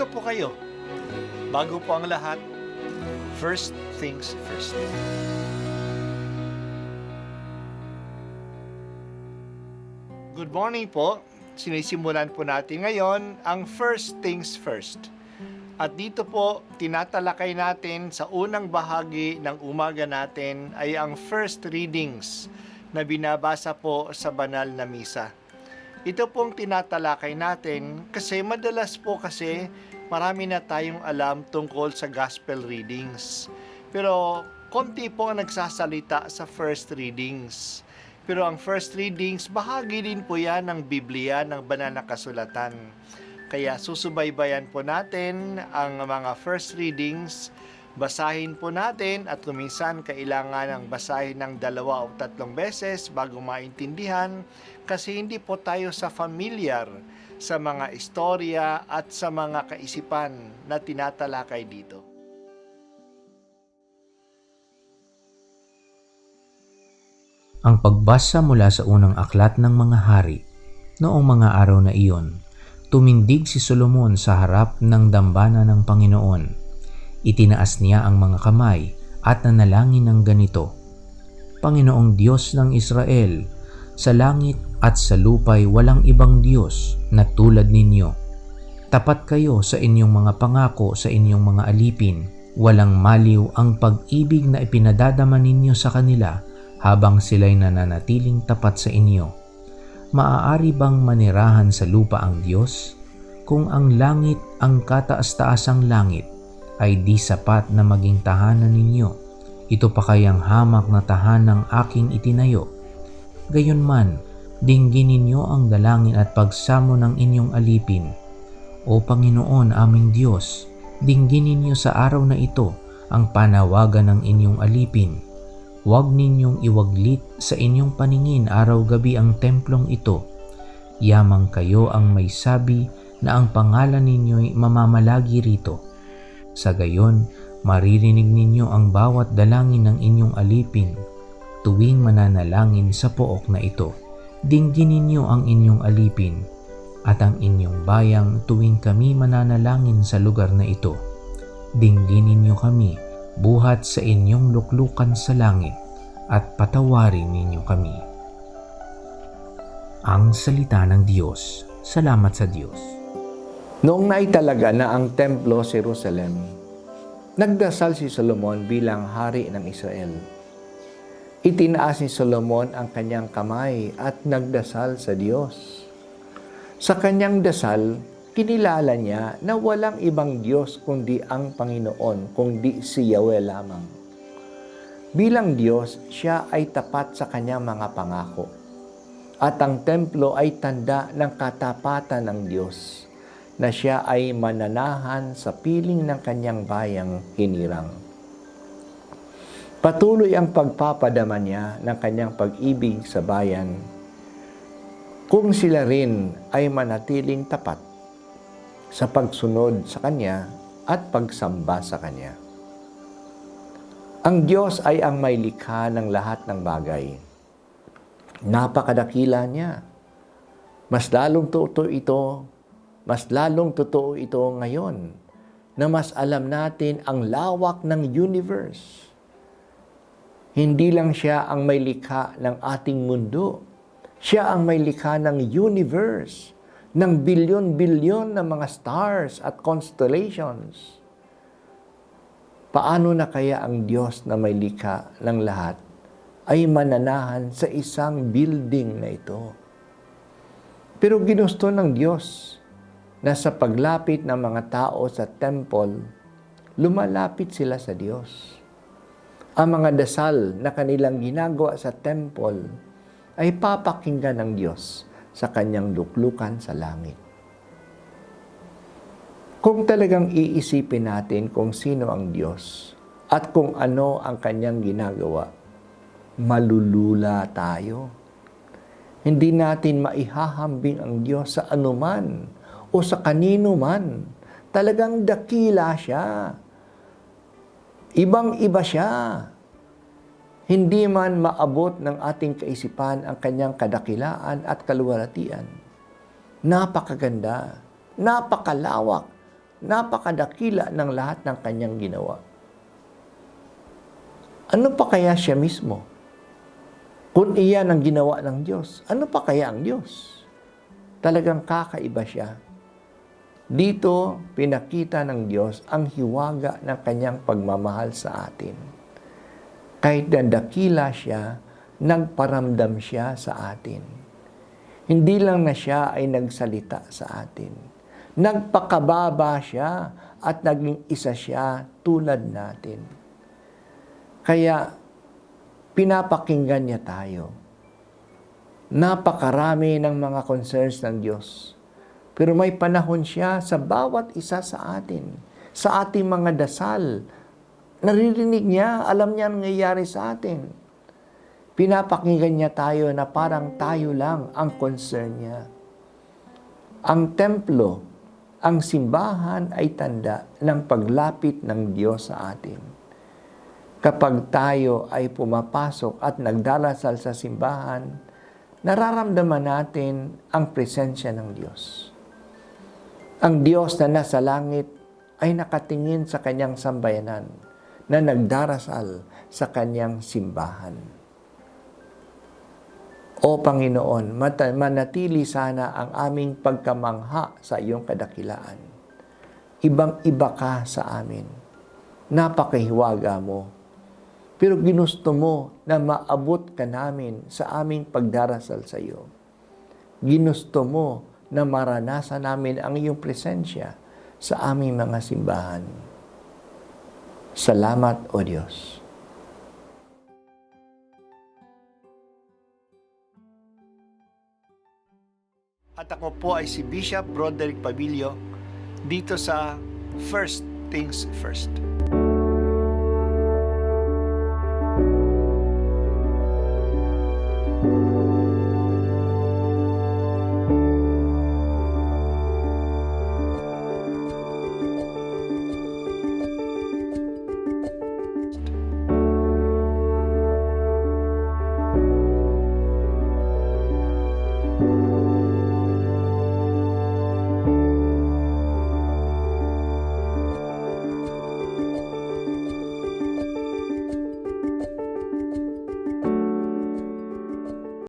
Kumusta po kayo? Bago po ang lahat, first things first. Good morning po. Sinisimulan po natin ngayon ang first things first. At dito po, tinatalakay natin sa unang bahagi ng umaga natin ay ang first readings na binabasa po sa banal na misa. Ito pong tinatalakay natin kasi madalas po kasi marami na tayong alam tungkol sa gospel readings. Pero konti po ang nagsasalita sa first readings. Pero ang first readings, bahagi din po yan ng Biblia, ng banal na kasulatan. Kaya susubaybayan po natin ang mga first readings, basahin po natin at kuminsan kailangan ng basahin ng 2 o 3 beses bago maintindihan kasi hindi po tayo sa familiar sa mga istorya at sa mga kaisipan na tinatalakay dito. Ang pagbasa mula sa unang aklat ng mga hari. Noong mga araw na iyon, tumindig si Solomon sa harap ng dambana ng Panginoon. Itinaas niya ang mga kamay at nanalangin ng ganito, Panginoong Diyos ng Israel, sa langit at sa lupa'y walang ibang Diyos na tulad ninyo. Tapat kayo sa inyong mga pangako sa inyong mga alipin. Walang maliw ang pag-ibig na ipinadadama ninyo sa kanila habang sila'y nananatiling tapat sa inyo. Maaari bang manirahan sa lupa ang Diyos? Kung ang langit, ang kataas-taasang langit, ay di sapat na maging tahanan ninyo, ito pa kayang hamak na tahanang aking itinayo. Gayunman, dinggin ninyo ang dalangin at pagsamo ng inyong alipin. O Panginoon aming Diyos, dinggin ninyo sa araw na ito ang panawagan ng inyong alipin. Huwag ninyong iwaglit sa inyong paningin araw-gabi ang templong ito. Yamang kayo ang may sabi na ang pangalan ninyo'y mamamalagi rito. Sa gayon, maririnig ninyo ang bawat dalangin ng inyong alipin tuwing mananalangin sa pook na ito. Dinggin ninyo ang inyong alipin at ang inyong bayang tuwing kami mananalangin sa lugar na ito. Dinggin ninyo kami buhat sa inyong luklukan sa langit at patawarin ninyo kami. Ang salita ng Diyos. Salamat sa Diyos. Noong naitalaga na ang templo sa Jerusalem, nagdasal si Solomon bilang hari ng Israel. Itinaas ni Solomon ang kanyang kamay at nagdasal sa Diyos. Sa kanyang dasal, kinilala niya na walang ibang Diyos kundi ang Panginoon, kundi si Yahweh lamang. Bilang Diyos, siya ay tapat sa kanyang mga pangako. At ang templo ay tanda ng katapatan ng Diyos, na siya ay mananahan sa piling ng kanyang bayang hinirang. Patuloy ang pagpapadama niya ng kanyang pag-ibig sa bayan, kung sila rin ay manatiling tapat sa pagsunod sa Kanya at pagsamba sa Kanya. Ang Diyos ay ang may likha ng lahat ng bagay. Napakadakila niya. Mas lalong totoo ito ngayon na mas alam natin ang lawak ng universe. Hindi lang siya ang may likha ng ating mundo. Siya ang may likha ng universe, ng bilyon-bilyon na mga stars at constellations. Paano na kaya ang Diyos na may likha ng lahat ay mananahan sa isang building na ito? Pero ginusto ng Diyos na sa paglapit ng mga tao sa temple, lumalapit sila sa Diyos. Ang mga dasal na kanilang ginagawa sa temple ay papakinggan ng Diyos sa kanyang luklukan sa langit. Kung talagang iisipin natin kung sino ang Diyos at kung ano ang kanyang ginagawa, malulula tayo. Hindi natin maihahambing ang Diyos sa anuman o sa kanino man. Talagang dakila siya. Ibang-iba siya. Hindi man maabot ng ating kaisipan ang kanyang kadakilaan at kaluwalhatian. Napakaganda, napakalawak, napakadakila ng lahat ng kanyang ginawa. Ano pa kaya siya mismo? Kung iyan ang ginawa ng Diyos, ano pa kaya ang Diyos? Talagang kakaiba siya. Dito, pinakita ng Diyos ang hiwaga ng kanyang pagmamahal sa atin. Kahit na dakila siya, nagparamdam siya sa atin. Hindi lang na siya ay nagsalita sa atin. Nagpakababa siya at naging isa siya tulad natin. Kaya, pinapakinggan niya tayo. Napakarami ng mga concerns ng Diyos. Pero may panahon siya sa bawat isa sa atin. Sa ating mga dasal. Naririnig niya, alam niya ang nangyayari sa atin. Pinapakinggan niya tayo na parang tayo lang ang concern niya. Ang templo, ang simbahan ay tanda ng paglapit ng Diyos sa atin. Kapag tayo ay pumapasok at nagdarasal sa simbahan, nararamdaman natin ang presensya ng Diyos. Ang Diyos na nasa langit ay nakatingin sa kanyang sambayanan na nagdarasal sa kanyang simbahan. O Panginoon, manatili sana ang aming pagkamangha sa iyong kadakilaan. Ibang-iba ka sa amin. Napakahiwaga mo. Pero ginusto mo na maabot ka namin sa aming pagdarasal sa iyo. Ginusto mo na maranasan namin ang iyong presensya sa aming mga simbahan. Salamat, O Diyos. At ako po ay si Bishop Broderick Pabilio dito sa First Things First.